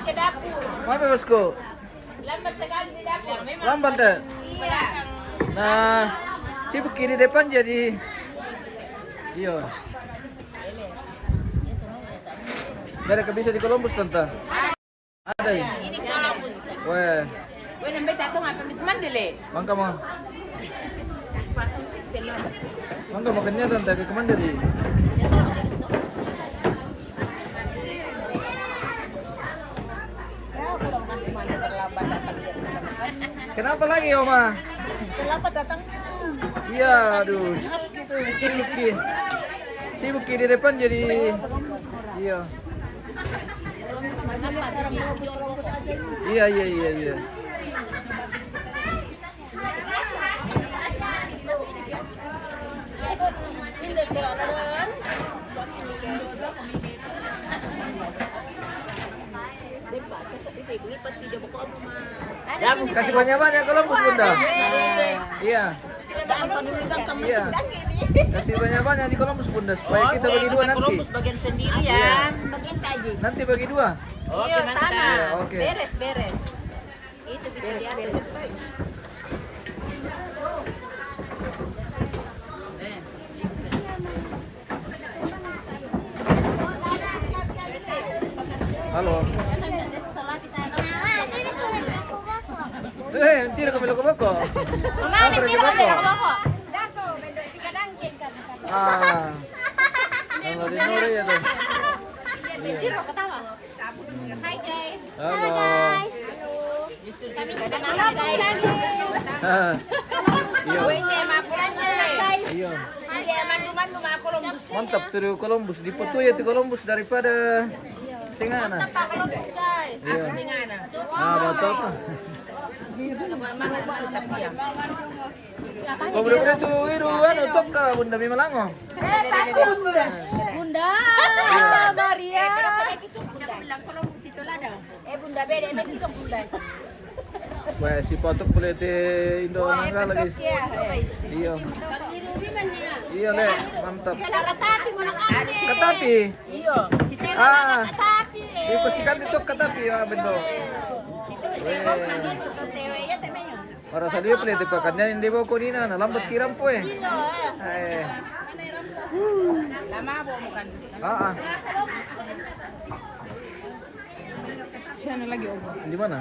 ke dapur. Mana bosku? Lambat sekali di dapur. Lambat deh. Iya. Nah, sibuk kiri depan jadi. Iya. Dari bisa di Columbus tante. Ada ya? Ini Columbus. Weh, Gue nembe tato ngapa di mana le? mangka mau. Mangka makannya tante ke kemana jadi? Kenapa lagi Oma? Terlambat datang. Iya, aduh. Sibuk kiri depan jadi. Iya. Iya. Kasih banyak-banyak Columbus Bunda. Iya. Iya. Kasih banyak-banyak di Columbus Bunda supaya kita bagi dua nanti. Columbus bagian sendiri ya. Bagian taji. Nanti bagi dua. Iya sama. Iya, oke. Beres. Itu bisa diatur. Halo. Tidak ke bako. Mama, ini bako. Ah. Kalau di Nuri ya tuh. Zero ketawa. Hai guys. Halo. Kami sudah nangis guys. Ah. Iya. Kuenya guys. Iya. Iya, mandu mah Columbus. Mantap tuh Columbus di foto ya tuh Columbus daripada Cengana. Pak Columbus guys. Iya. Singana. Ah, betul tuh. Mana Oh, bener tuh itu tok ka Bunda Bimalango. Bunda Maria. Bunda bilang Columbus itu lada. Bunda beda ini itu Bunda. Wah, si potok boleh di Indonesia lagi. Iya. Iya, Le, mantap. Katapi mo nang ate. Katapi. Iyo. Si Tera Ah. katapi. Di pasikan itu katapi ya betul. Para sa dia pala tipakannya hindi ba ko nina na lambat kiram po eh. Ay. Lama mo kan. Ah. Siya na lagi obo. Di mana?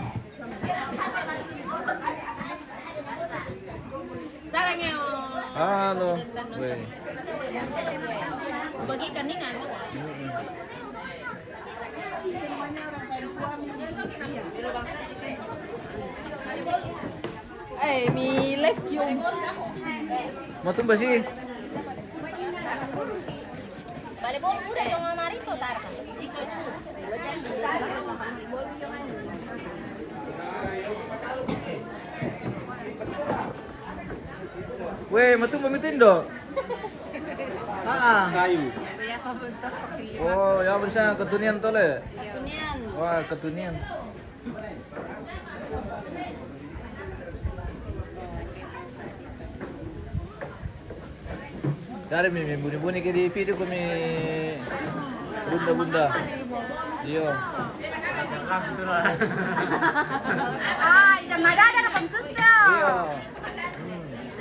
Sarang yo. Halo. Weh. Bagi kaningan tuh. Mi live yung. Matumba sih. Bale bol mura yung mga marito tar. Weh, matumba mitindo. Kayu. Oh, ya bersama ketunian tole. Tunian. Wah, ketunian. Dari mi buni-buni ke di video kami bunda-bunda. Iya. Idan madada na kang susto. Iya.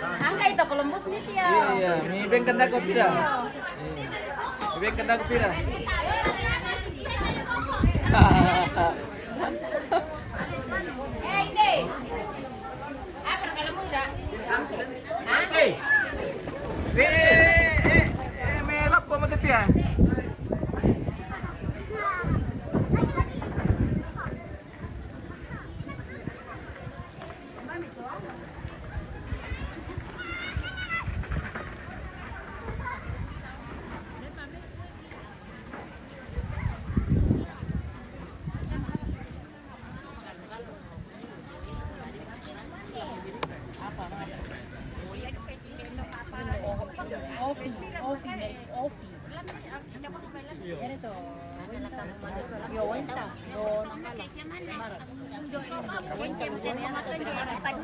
Angka ito Columbus meet ya. Iya, mi bengkan dago pira. Mi bengkan dago pira. Hindi. Apa kalau muda? Hey. Melap po matipya.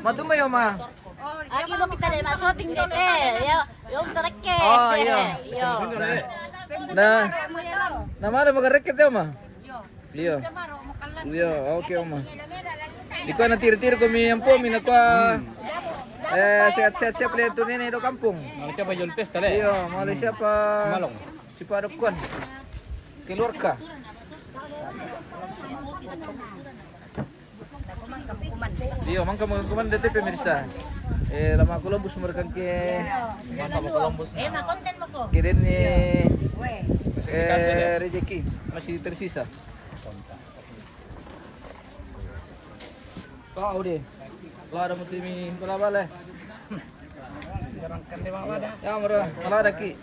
Matumba yo ma. Lagi mo kita din masuting dito ya. Yung tereke. Oh iya. Iyo. Nah, nama ada magareket yo ma. Iya. Iya, oke Oma. Di ko na tiro-tiro ko mi ampo mi na ko sehat-sehat siap lihat tuh ini do kampung. Malaysia pa Julpes tali. Iya, Malaysia pa Malong. Si Padukon. Keluarga. Iya, mangka kuman dete pemirsa. Lama Columbus merekan ke Mantap Columbus. konten mo ko. kirin ni rezeki masih tersisa. Kau deh. Lah ada mutimi berapa leh? Garangkan di mana dah? Ya, malah ada ki.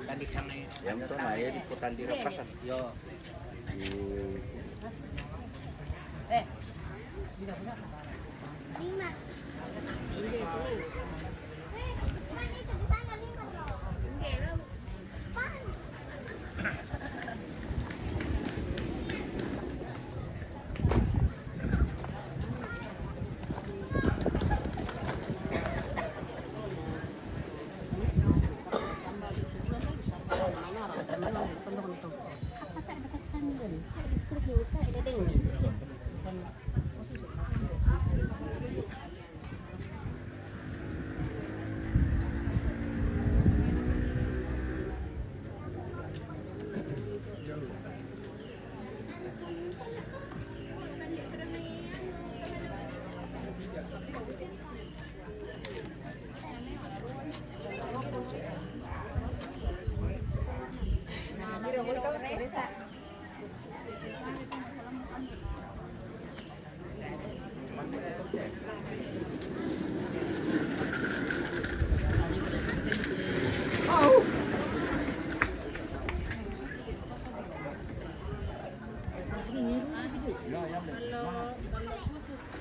Tadi sana yang itu lah ya di putar di Rapasan. Yo.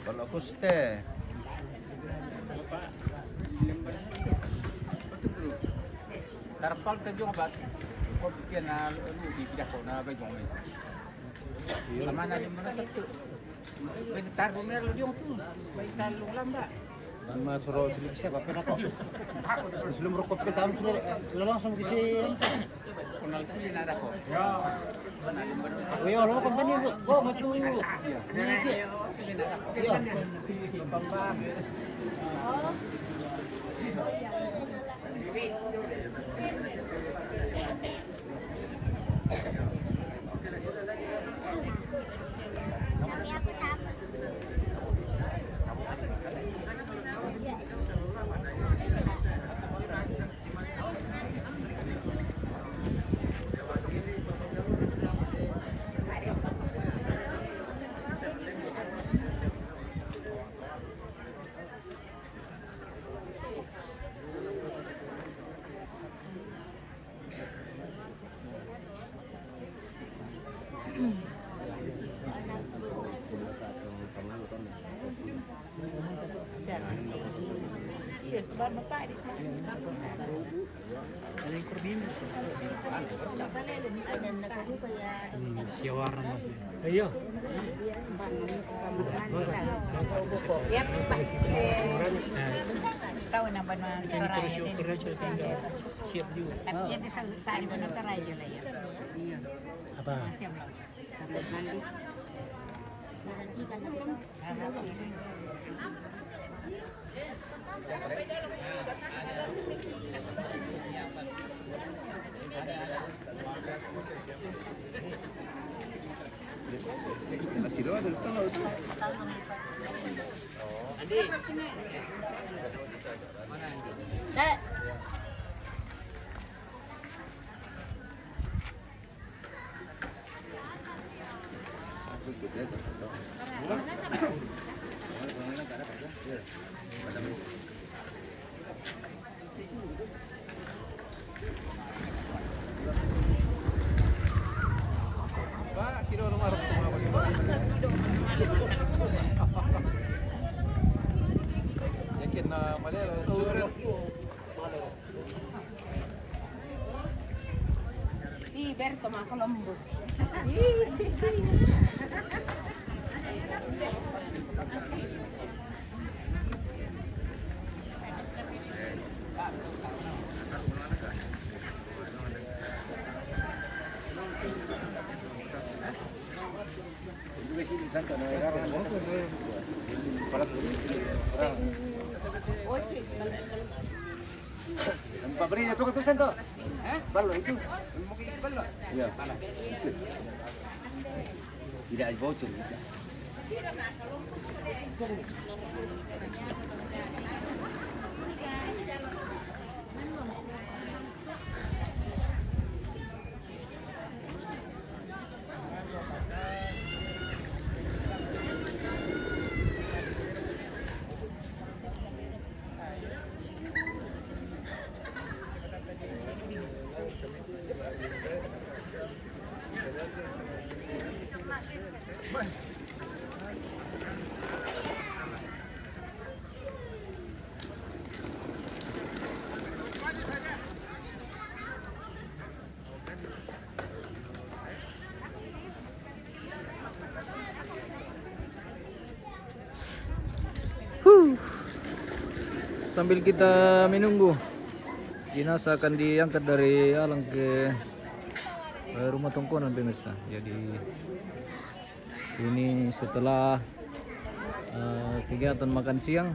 Kalau kuste. Tarpal ka yung bat. Ko pian na di pida ko na ba yung. Lama na din mana satu. Bentar bumer lu yung tu. Baik talu lamba. Lama suruh siapa pernah kok. Sebelum rokok kita langsung di sini. Kunal sili na ako. Oh ya, lo company bu. Oh, macam ini bu. Iya. Iya. Ya, pas. Tahu na ba na Siap juga. Tapi yan sa saan ko na taradyo na yan. Apa? Siap lang. Berto mga Columbus. Pak beri itu ketusan tuh. Balok itu. Mau ke balok. Iya. Tidak ada bocor. Sambil kita menunggu jenazah akan diangkat dari alang ke rumah tongkonan pemirsa. Jadi ini setelah kegiatan makan siang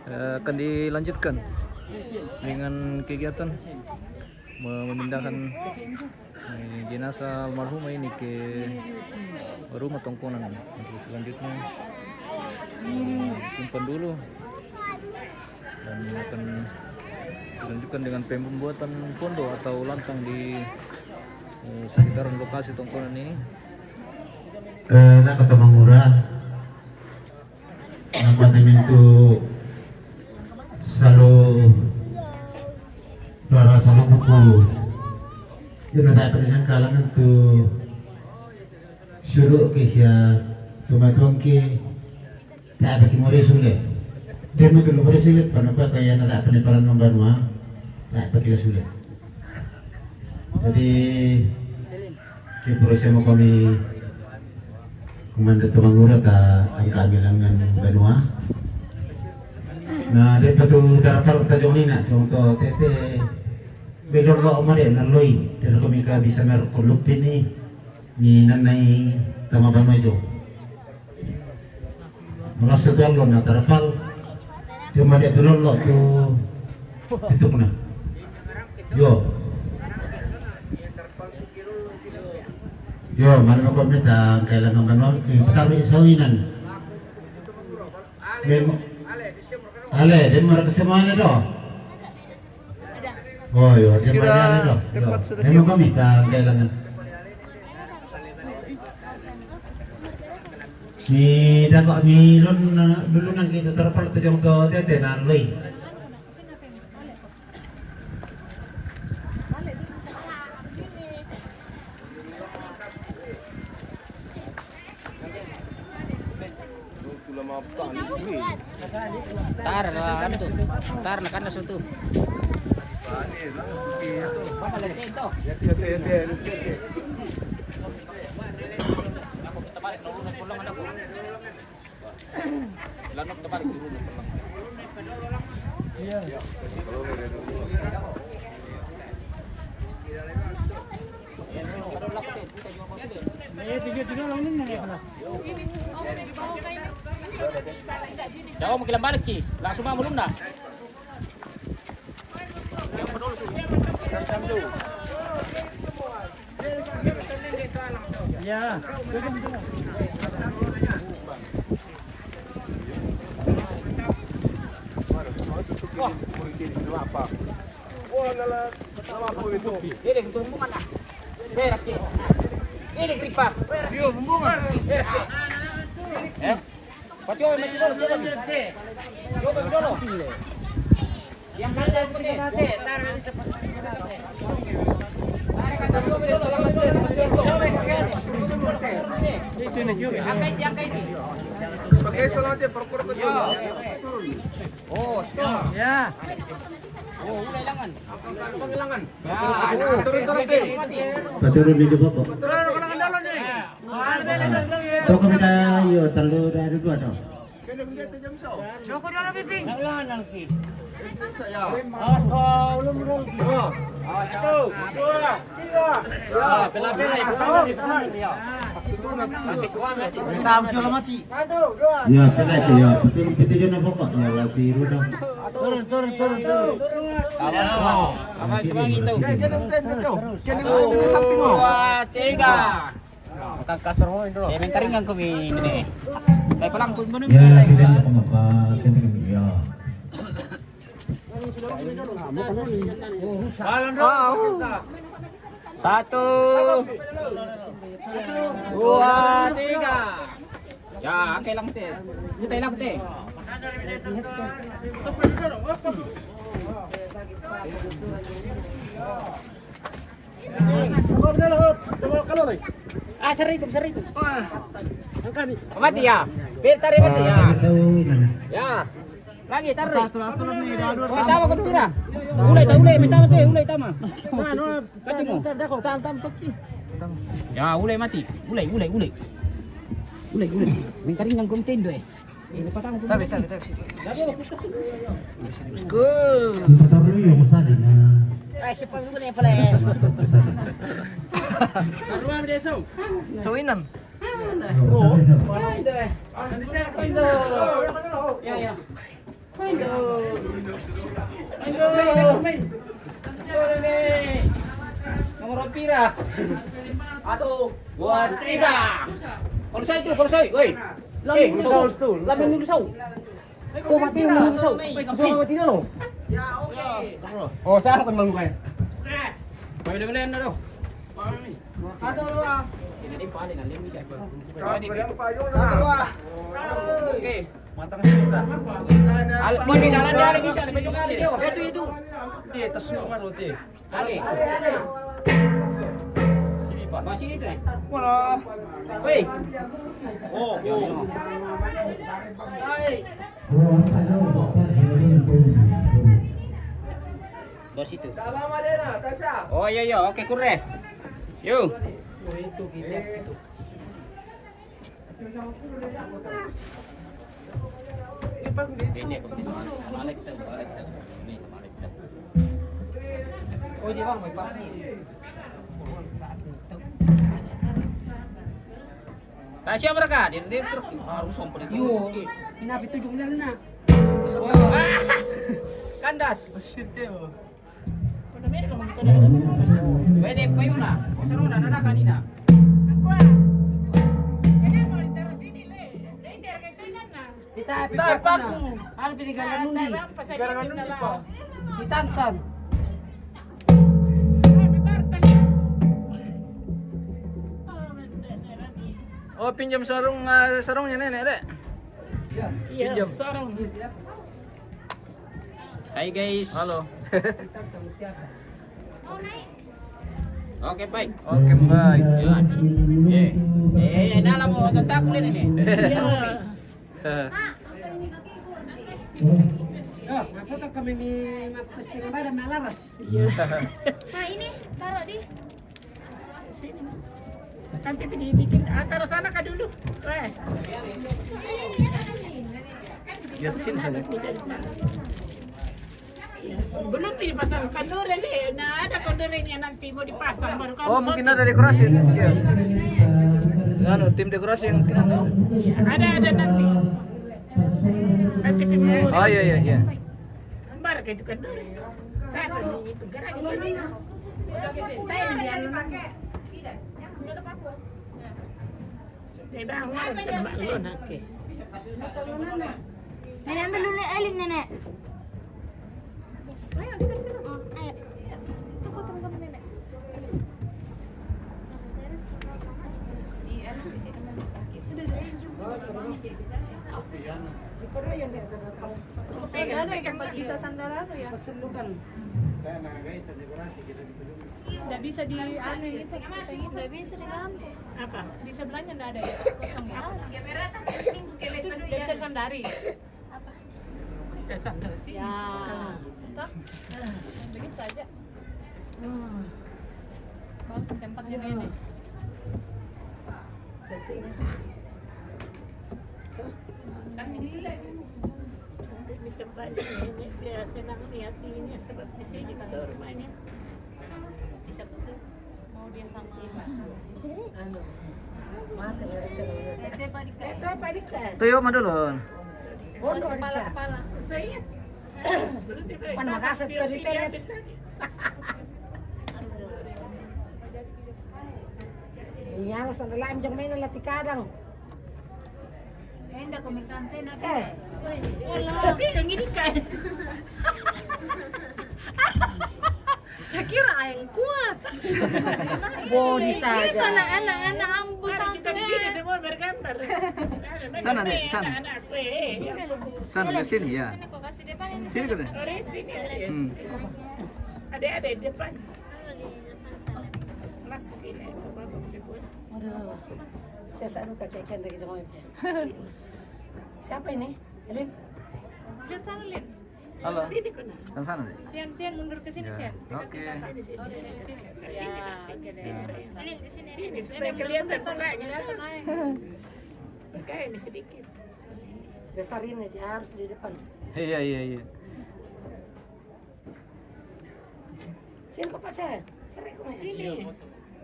akan dilanjutkan dengan kegiatan memindahkan jenazah almarhumah ini ke rumah tongkonan. Untuk selanjutnya simpan dulu dan akan dilanjutkan dengan pembuatan pondok atau lantang di sekitaran lokasi tongkonan ini. Nak kata Mangura, nampak itu selalu para sama buku. Dia nak pernah kalangan tu suruh kisah tuan ke tak bagi mori sulit. Dia mungkin mori sulit, kenapa kaya nak penipalan membanua tak bagi sulit. Jadi kita bersama kami Komando Tumangura ka angka bilangan Banua. Nah, dia patu darapal tajong ni nak contoh tete bedor lo omare naloi dari kami ka bisa merkuluk ini ni nanai tama bamajo. Merasa tuan lo na darapal dia made tu lo tu itu mana? Yo, mana kau minta kailangan kanon, taruh isawinan. Ale, dia marah kesemuanya doh. Oh, yo, dia marah doh. Memang kau minta kailangan. Ni dah kau ni dulu nang kita terpal terjong tu tete nalui. Tar kan tu. Tar kan tu. Jauh mau kilam balik ki, langsung mau belum dah? Ya. Ini tunggu mana? Berak ki. Ini kripa. Yo, bumbungan. Pacoy, maju dulu. Yo, maju dulu. Yang kanan putih. Taruh di sebelah. Tarik kata dulu dulu. Angkat ini. Pakai solatnya perkur ke dulu. Oh, stop. Ya. Oh, udah hilangan. Apa hilangan? Turun. Turun di bawah. Turun ke dalam nih. Tuh kami dah, yo telur dah ada dua tau. Kena beli tu jam so. Joko dalam piping. Saya. Awas kau, belum belum. Satu, dua, tiga. Pela-pela ikut dia. Tam kilo mati. Satu, dua. Ya, pernah itu ya. Betul kita jangan pokok ya lagi rudang. Turun. Kena beli tu. Kena beli samping mo. 2, 3. Makan kasar mo itu. Minta ringan ko ini. Tayo pa lang kung ano. Ya, tidak ada pengapa. Kita kami ya. Satu, dua, tiga. Ya, angkai lang te. Butay lang te. Ah, sarito. Mati ya. Tarik mati ya. Ya. Lagi tarik. Oh, tama ko pira. Ulay, may tama te, ulay tama. Kati mo. Ya, ulay mati. Ulay. May taringan kontendo eh. Tabi. Good. Tahu yung masali na. Ay, siya pa na pala eh. So, inam. Oh. Ya. Nomor pira? 1, 2, 3. Kalau saya, woi. Lamin lusaw. Tuh mati yung lusaw. Masuk mati na lo. Ya, okay. Oh, saan ko manggukay? Balik na daw. Ato dua. Ini paling alim bisa. Oke. Matang sudah. Mau di dalam dia bisa di baju kali dia. Itu. Dia tersuman roti. Ali. Sini Pak. Masih itu. Wala. Woi. Oh. Hai. Dos itu. Tama Madena, Tasya. Oh iya, oke kurre. Yuk. Itu kita itu. Ini balik kita. Ini balik kita. Oh dia bang, may parang ni. Tasya mereka, dia truk harus sompel itu. Yo, inapi 7 bulan na. Kandas. Pwede pa yun na. O sa runa, na kanina. Ditapak ko. Ano pinigaran nun di? Garangan nun di pa. Ditantan. Oh, pinjam sarungnya nenek, Dek. Iya, sarang. Hai guys. Halo. Oke, baik. Oke, baik. Dalam mo tentang kulit ini. Foto kami ni Mas Tirabada Malaras. Nah ini taruh di sini. Kan pipi dibikin, taruh sana kah dulu. Ya sini sana. Belum dipasang kandore nih. Nah ada kandorenya nanti mau dipasang baru kamu. Oh mungkin ada dekorasi. Iya. Anu tim dekorasi yang Ada nanti. Kan pipi mau. Oh iya. Bar kayak itu kandore. Taruh itu gerak ini. Nenek ambil dulu Elin nenek. Ayo kita sini. Ayo. Aku teman nenek. Bisa sandaran ya. Tidak bisa di anu itu. Tidak bisa diganti. Apa? Di sebelahnya tidak ada ya? Kosong ya? Itu bisa sandari. Apa? Bisa sandar sih. Ya. Begitu saja. Mau tempat juga ini. Di tempat ini dia senang lihat ini sebab di sini ada rumahnya. Bisa tuh mau dia sama Mata mereka itu apa dikan? Tuyo madulon. Oh, kepala. Saya. Pan makasih tuh di toilet. Ini alas ang lalim dyan may nalatikadang. Enggak komentante na. Wala, yang ini kan. Saya kira yang kuat. Body saja. Anak-anak ang busang Kita di sini semua bergambar. Sana deh, sana. Anak-anakku, Sana ke sini ya. Sini kok kasih depan ini. Sini kan. Oh, di sini. Ada di depan. Masukin ya, bapak depan. Waduh. Saya selalu kakek dari Jokowi. Siapa ini? Elin? Lihat sana, Lin. Halo. Sini kena. Kan sana deh. Sian mundur ke sini, Ya, Sian. oke. Sini, sini. Oh, dari sini. Sini, sini, sini. Lin ke sini. Sini, supaya kelihatan mukanya. Mukanya ini sedikit. Besarin aja harus di depan. Iya. Sini kok Pak Cah? Sering kok main. Sini.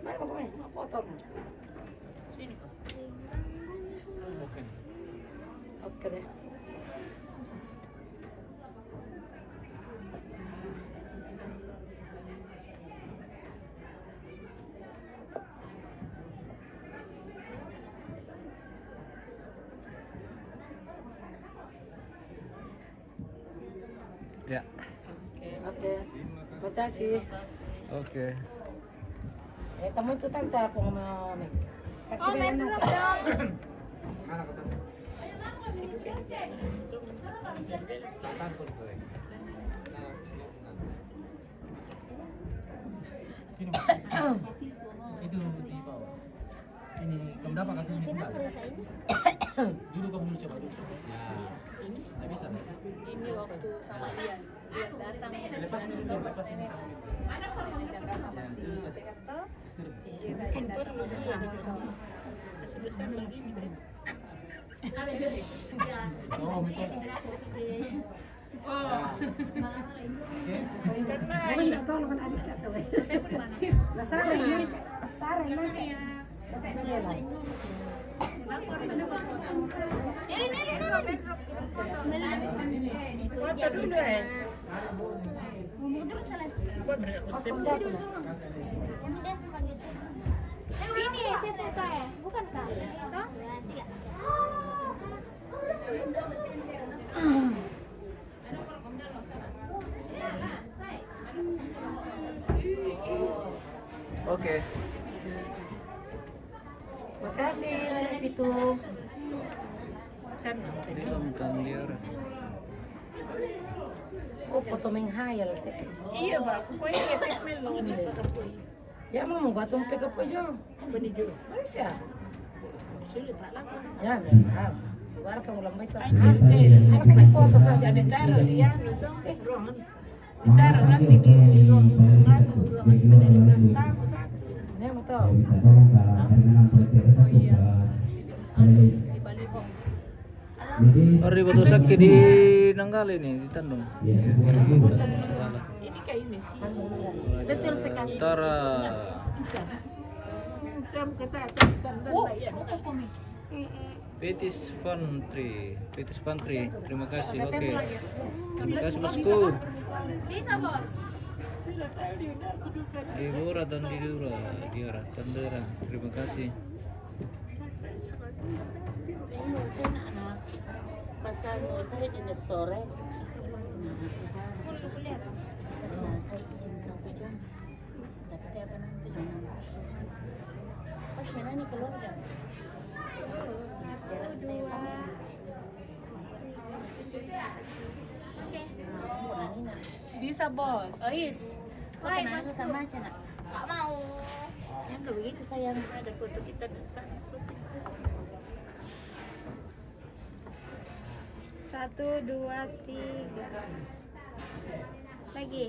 Mana mau main? Mau foto? Sini kok. Oke deh. Ya. Oke. Baca sih. Oke. Kamu itu tante aku mau make. Oh, main dulu dong. Itu di bawah. Ini kamu dapat kartu ini kembali. Dulu kamu dulu coba dulu. Ya, ini nggak bisa. Ini waktu sama dia datang Lepas ini dulu, lepas ini. di Jakarta masih Jakarta. Dia kayak datang masih Jakarta. Masih besar lagi ini kan. Oh, betul. Mau nggak tahu kan adik kata weh. Nah sarang ini, sarang mana? Kata dia lah. Foto dulu ya. Ini saya foto ya, bukan kak? Toh? Tidak. Oke. Makasih Nenek Pitu. Sana. Ini nonton liar. Oh foto menghayal. Iya, Pak. Pokoknya kita melo ni foto. Ya mau batong pick up aja. Apa ni Jo? Malaysia. Sulit Pak lah. Ya memang. Baru kamu lambai tu. Anak ini foto saja di Taruh dia ruangan. Taruh nanti di ruangan tamu satu. Ini mau tahu. Hari waktu sakit di Nanggali nih di Tandung. Ini kayak ini sih. Betul sekali. Tara. Kamu kata Petis Pantry. Terima kasih. Oke. Terima kasih bosku. Bisa bos. Dibura dan Diora Tandera. Terima kasih. Ayo, saya nak pasal saya di sore. Saya izin 1 jam. Tapi apa nanti jam 6. Pas mana nih keluarga? Sejarah saya Bisa, Bos. Oh yes. Woi, Kenal bosku. sama aja nak. Nggak mau. Yang tuh begitu sayang. Ada foto kita di sana. 1, 2, 3. Lagi.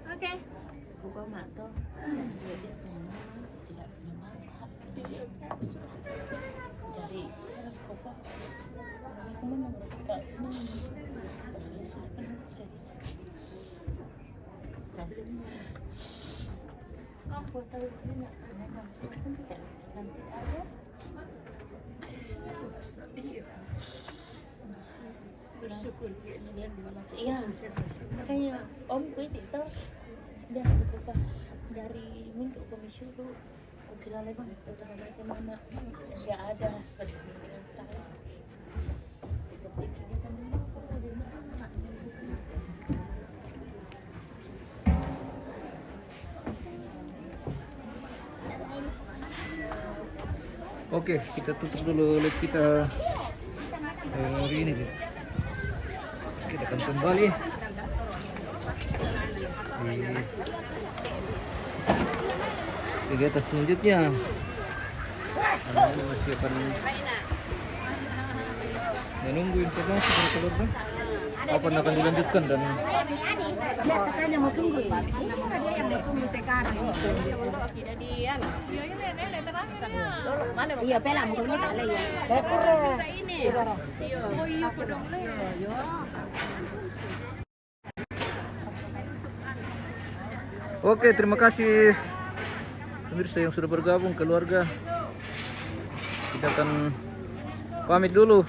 Oke. buka mata dia tidak punya bakat. Jadi kok aku mana tak sudah pernah terjadi. Aku tahu ini anak bangsa pun tidak nanti ada. Bersyukur dia malam. Iya. Makanya Om gue itu biasa kita dari minggu komisi itu kira lagi utara mana tidak ada bersama dengan saya. Seperti ini kan ada masalah. Oke, kita tutup dulu live kita hari ini guys. Kita akan kembali di kegiatan selanjutnya. Karena ini masih akan menunggu informasi dari keluarga apa yang akan dilanjutkan dan Ya katanya mau tunggu. Ini kan dia yang mau tunggu sekarang. Iya, pela mau tunggu tak lagi. Oh iya, kodong le. Oke, terima kasih pemirsa yang sudah bergabung keluarga. Kita akan pamit dulu.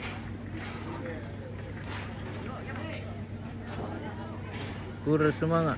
Kurang semangat.